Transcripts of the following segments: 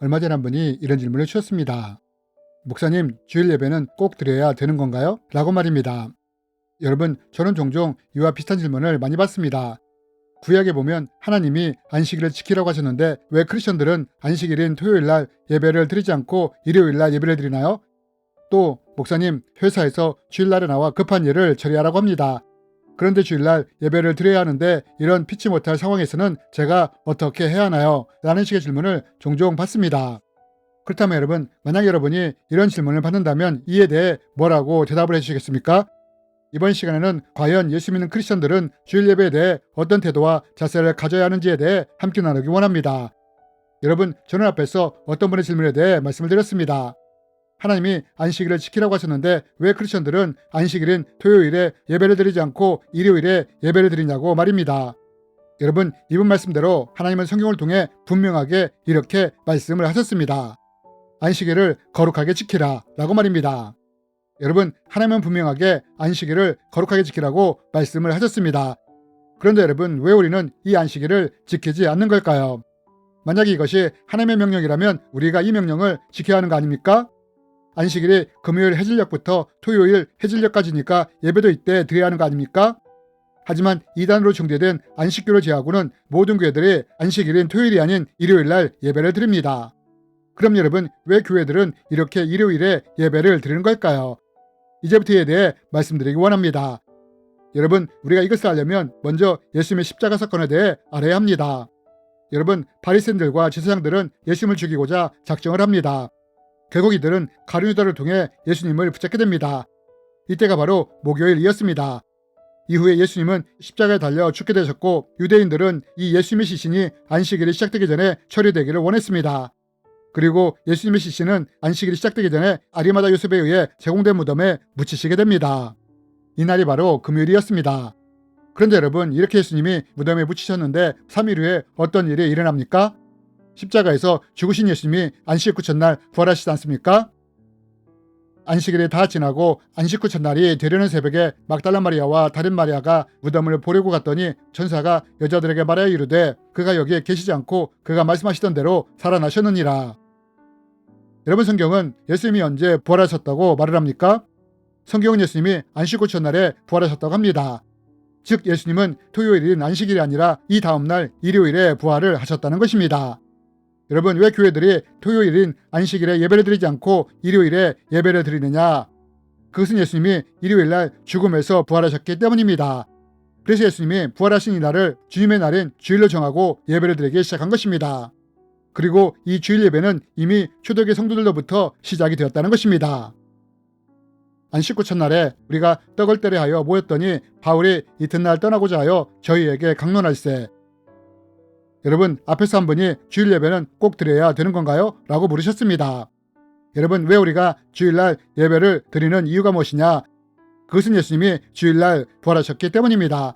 얼마 전 한 분이 이런 질문을 주셨습니다. 목사님, 주일 예배는 꼭 드려야 되는 건가요? 라고 말입니다. 여러분, 저는 종종 이와 비슷한 질문을 많이 받습니다. 구약에 보면 하나님이 안식일을 지키라고 하셨는데 왜 크리스천들은 안식일인 토요일날 예배를 드리지 않고 일요일날 예배를 드리나요? 또 목사님, 회사에서 주일날에 나와 급한 일을 처리하라고 합니다. 그런데 주일날 예배를 드려야 하는데 이런 피치 못할 상황에서는 제가 어떻게 해야 하나요? 라는 식의 질문을 종종 받습니다. 그렇다면 여러분, 만약 여러분이 이런 질문을 받는다면 이에 대해 뭐라고 대답을 해주시겠습니까? 이번 시간에는 과연 예수 믿는 크리스천들은 주일 예배에 대해 어떤 태도와 자세를 가져야 하는지에 대해 함께 나누기 원합니다. 여러분, 저는 앞에서 어떤 분의 질문에 대해 말씀을 드렸습니다. 하나님이 안식일을 지키라고 하셨는데 왜 크리스천들은 안식일인 토요일에 예배를 드리지 않고 일요일에 예배를 드리냐고 말입니다. 여러분, 이번 말씀대로 하나님은 성경을 통해 분명하게 이렇게 말씀을 하셨습니다. 안식일을 거룩하게 지키라 라고 말입니다. 여러분, 하나님은 분명하게 안식일을 거룩하게 지키라고 말씀을 하셨습니다. 그런데 여러분, 왜 우리는 이 안식일을 지키지 않는 걸까요? 만약에 이것이 하나님의 명령이라면 우리가 이 명령을 지켜야 하는 거 아닙니까? 안식일이 금요일 해질녘부터 토요일 해질녘까지니까 예배도 이때 드려야 하는 거 아닙니까? 하지만 이단으로 중대된 안식교를 제하고는 모든 교회들이 안식일인 토요일이 아닌 일요일날 예배를 드립니다. 그럼 여러분, 왜 교회들은 이렇게 일요일에 예배를 드리는 걸까요? 이제부터 이에 대해 말씀드리기 원합니다. 여러분, 우리가 이것을 알려면 먼저 예수님의 십자가 사건에 대해 알아야 합니다. 여러분, 바리새인들과 제사장들은 예수님을 죽이고자 작정을 합니다. 결국 이들은 가룟유다를 통해 예수님을 붙잡게 됩니다. 이때가 바로 목요일이었습니다. 이후에 예수님은 십자가에 달려 죽게 되셨고 유대인들은 이 예수님의 시신이 안식일이 시작되기 전에 처리되기를 원했습니다. 그리고 예수님의 시신은 안식일이 시작되기 전에 아리마다 요셉에 의해 제공된 무덤에 묻히시게 됩니다. 이날이 바로 금요일이었습니다. 그런데 여러분, 이렇게 예수님이 무덤에 묻히셨는데 3일 후에 어떤 일이 일어납니까? 십자가에서 죽으신 예수님이 안식 후 첫날 부활하시지 않습니까? 안식일이 다 지나고 안식 후 첫날이 되려는 새벽에 막달라 마리아와 다른 마리아가 무덤을 보려고 갔더니 천사가 여자들에게 말하여 이르되 그가 여기에 계시지 않고 그가 말씀하시던 대로 살아나셨느니라. 여러분, 성경은 예수님이 언제 부활하셨다고 말을 합니까? 성경은 예수님이 안식 후 첫날에 부활하셨다고 합니다. 즉 예수님은 토요일인 안식일이 아니라 이 다음날 일요일에 부활을 하셨다는 것입니다. 여러분, 왜 교회들이 토요일인 안식일에 예배를 드리지 않고 일요일에 예배를 드리느냐? 그것은 예수님이 일요일날 죽음에서 부활하셨기 때문입니다. 그래서 예수님이 부활하신 이 날을 주님의 날인 주일로 정하고 예배를 드리기 시작한 것입니다. 그리고 이 주일 예배는 이미 초대교회 성도들로부터 시작이 되었다는 것입니다. 안식 후 첫날에 우리가 떡을 떼려 하여 모였더니 바울이 이튿날 떠나고자 하여 저희에게 강론할세. 여러분, 앞에서 한 분이 주일 예배는 꼭 드려야 되는 건가요? 라고 물으셨습니다. 여러분, 왜 우리가 주일날 예배를 드리는 이유가 무엇이냐? 그것은 예수님이 주일날 부활하셨기 때문입니다.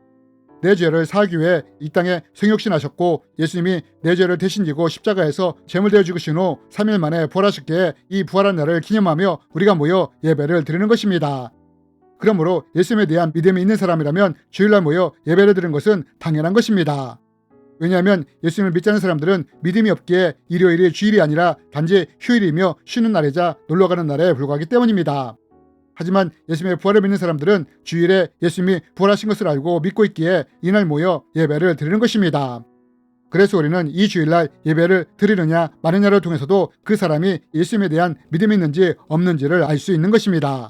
내 죄를 사하기 위해 이 땅에 생육신하셨고 예수님이 내 죄를 대신 지고 십자가에서 제물되어 죽으신 후 3일 만에 부활하셨기에 이 부활한 날을 기념하며 우리가 모여 예배를 드리는 것입니다. 그러므로 예수님에 대한 믿음이 있는 사람이라면 주일날 모여 예배를 드리는 것은 당연한 것입니다. 왜냐하면 예수님을 믿지 않는 사람들은 믿음이 없기에 일요일이 주일이 아니라 단지 휴일이며 쉬는 날이자 놀러가는 날에 불과하기 때문입니다. 하지만 예수님의 부활을 믿는 사람들은 주일에 예수님이 부활하신 것을 알고 믿고 있기에 이날 모여 예배를 드리는 것입니다. 그래서 우리는 이 주일날 예배를 드리느냐 마느냐를 통해서도 그 사람이 예수님에 대한 믿음이 있는지 없는지를 알 수 있는 것입니다.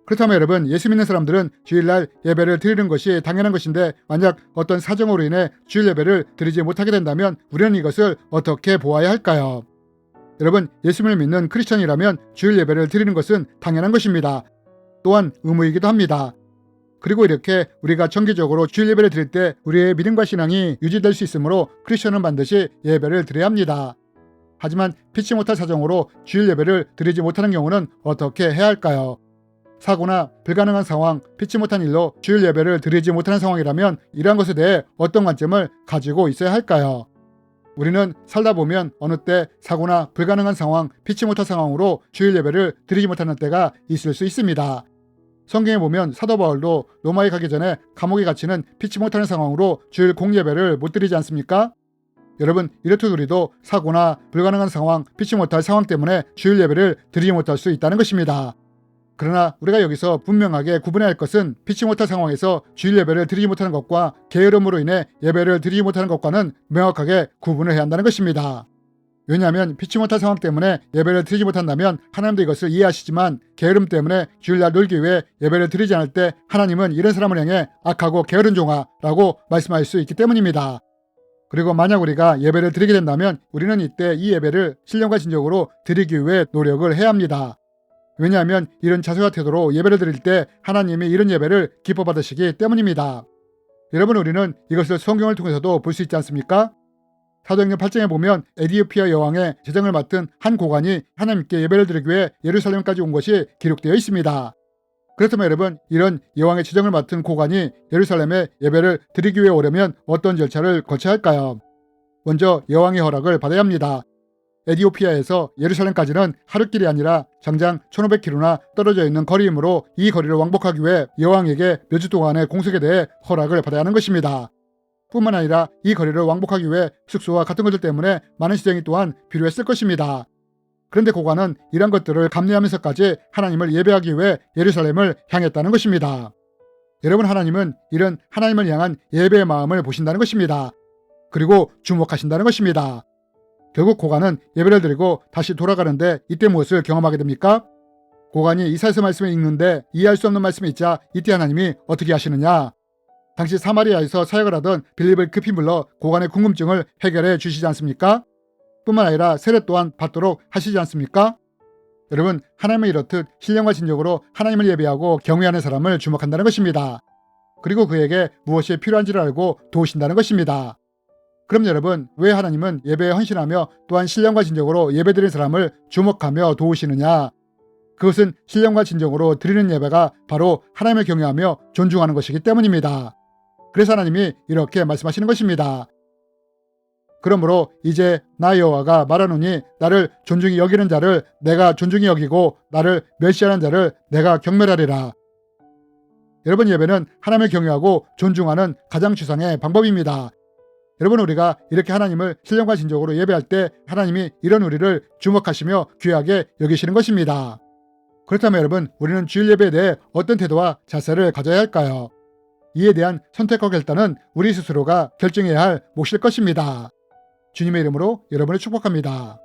그렇다면 여러분, 예수 믿는 사람들은 주일날 예배를 드리는 것이 당연한 것인데 만약 어떤 사정으로 인해 주일 예배를 드리지 못하게 된다면 우리는 이것을 어떻게 보아야 할까요? 여러분, 예수님을 믿는 크리스천이라면 주일 예배를 드리는 것은 당연한 것입니다. 또한 의무이기도 합니다. 그리고 이렇게 우리가 정기적으로 주일 예배를 드릴 때 우리의 믿음과 신앙이 유지될 수 있으므로 크리스천은 반드시 예배를 드려야 합니다. 하지만 피치 못할 사정으로 주일 예배를 드리지 못하는 경우는 어떻게 해야 할까요? 사고나 불가능한 상황, 피치 못한 일로 주일 예배를 드리지 못하는 상황이라면 이러한 것에 대해 어떤 관점을 가지고 있어야 할까요? 우리는 살다 보면 어느 때 사고나 불가능한 상황, 피치 못할 상황으로 주일 예배를 드리지 못하는 때가 있을 수 있습니다. 성경에 보면 사도 바울도 로마에 가기 전에 감옥에 갇히는 피치 못하는 상황으로 주일 공예배를 못 드리지 않습니까? 여러분, 이렇듯 우리도 사고나 불가능한 상황, 피치 못할 상황 때문에 주일 예배를 드리지 못할 수 있다는 것입니다. 그러나 우리가 여기서 분명하게 구분해야 할 것은 피치 못할 상황에서 주일 예배를 드리지 못하는 것과 게으름으로 인해 예배를 드리지 못하는 것과는 명확하게 구분을 해야 한다는 것입니다. 왜냐하면 피치 못할 상황 때문에 예배를 드리지 못한다면 하나님도 이것을 이해하시지만 게으름 때문에 주일날 놀기 위해 예배를 드리지 않을 때 하나님은 이런 사람을 향해 악하고 게으른 종아라고 말씀할 수 있기 때문입니다. 그리고 만약 우리가 예배를 드리게 된다면 우리는 이때 이 예배를 신령과 진정으로 드리기 위해 노력을 해야 합니다. 왜냐하면 이런 자세와 태도로 예배를 드릴 때 하나님이 이런 예배를 기뻐 받으시기 때문입니다. 여러분, 우리는 이것을 성경을 통해서도 볼 수 있지 않습니까? 사도행전 8장에 보면 에디오피아 여왕의 재정을 맡은 한 고관이 하나님께 예배를 드리기 위해 예루살렘까지 온 것이 기록되어 있습니다. 그렇다면 여러분, 이런 여왕의 재정을 맡은 고관이 예루살렘에 예배를 드리기 위해 오려면 어떤 절차를 거쳐야 할까요? 먼저 여왕의 허락을 받아야 합니다. 에디오피아에서 예루살렘까지는 하루길이 아니라 장장 1500km나 떨어져 있는 거리이므로 이 거리를 왕복하기 위해 여왕에게 몇 주 동안의 공석에 대해 허락을 받아야 하는 것입니다. 뿐만 아니라 이 거리를 왕복하기 위해 숙소와 같은 것들 때문에 많은 시정이 또한 필요했을 것입니다. 그런데 고관은 이런 것들을 감내하면서까지 하나님을 예배하기 위해 예루살렘을 향했다는 것입니다. 여러분, 하나님은 이런 하나님을 향한 예배의 마음을 보신다는 것입니다. 그리고 주목하신다는 것입니다. 결국 고관은 예배를 드리고 다시 돌아가는데 이때 무엇을 경험하게 됩니까? 고관이 이사야서 말씀을 읽는데 이해할 수 없는 말씀이 있자 이때 하나님이 어떻게 하시느냐? 당시 사마리아에서 사역을 하던 빌립을 급히 불러 고관의 궁금증을 해결해 주시지 않습니까? 뿐만 아니라 세례 또한 받도록 하시지 않습니까? 여러분, 하나님은 이렇듯 신령과 진정으로 하나님을 예배하고 경외하는 사람을 주목한다는 것입니다. 그리고 그에게 무엇이 필요한지를 알고 도우신다는 것입니다. 그럼 여러분, 왜 하나님은 예배에 헌신하며 또한 신령과 진정으로 예배드리는 사람을 주목하며 도우시느냐? 그것은 신령과 진정으로 드리는 예배가 바로 하나님을 경외하며 존중하는 것이기 때문입니다. 그래서 하나님이 이렇게 말씀하시는 것입니다. 그러므로 이제 나 여호와가 말하노니 나를 존중히 여기는 자를 내가 존중히 여기고 나를 멸시하는 자를 내가 경멸하리라. 여러분, 예배는 하나님을 경외하고 존중하는 가장 최상의 방법입니다. 여러분, 우리가 이렇게 하나님을 신령과 진정으로 예배할 때 하나님이 이런 우리를 주목하시며 귀하게 여기시는 것입니다. 그렇다면 여러분, 우리는 주일 예배에 대해 어떤 태도와 자세를 가져야 할까요? 이에 대한 선택과 결단은 우리 스스로가 결정해야 할 몫일 것입니다. 주님의 이름으로 여러분을 축복합니다.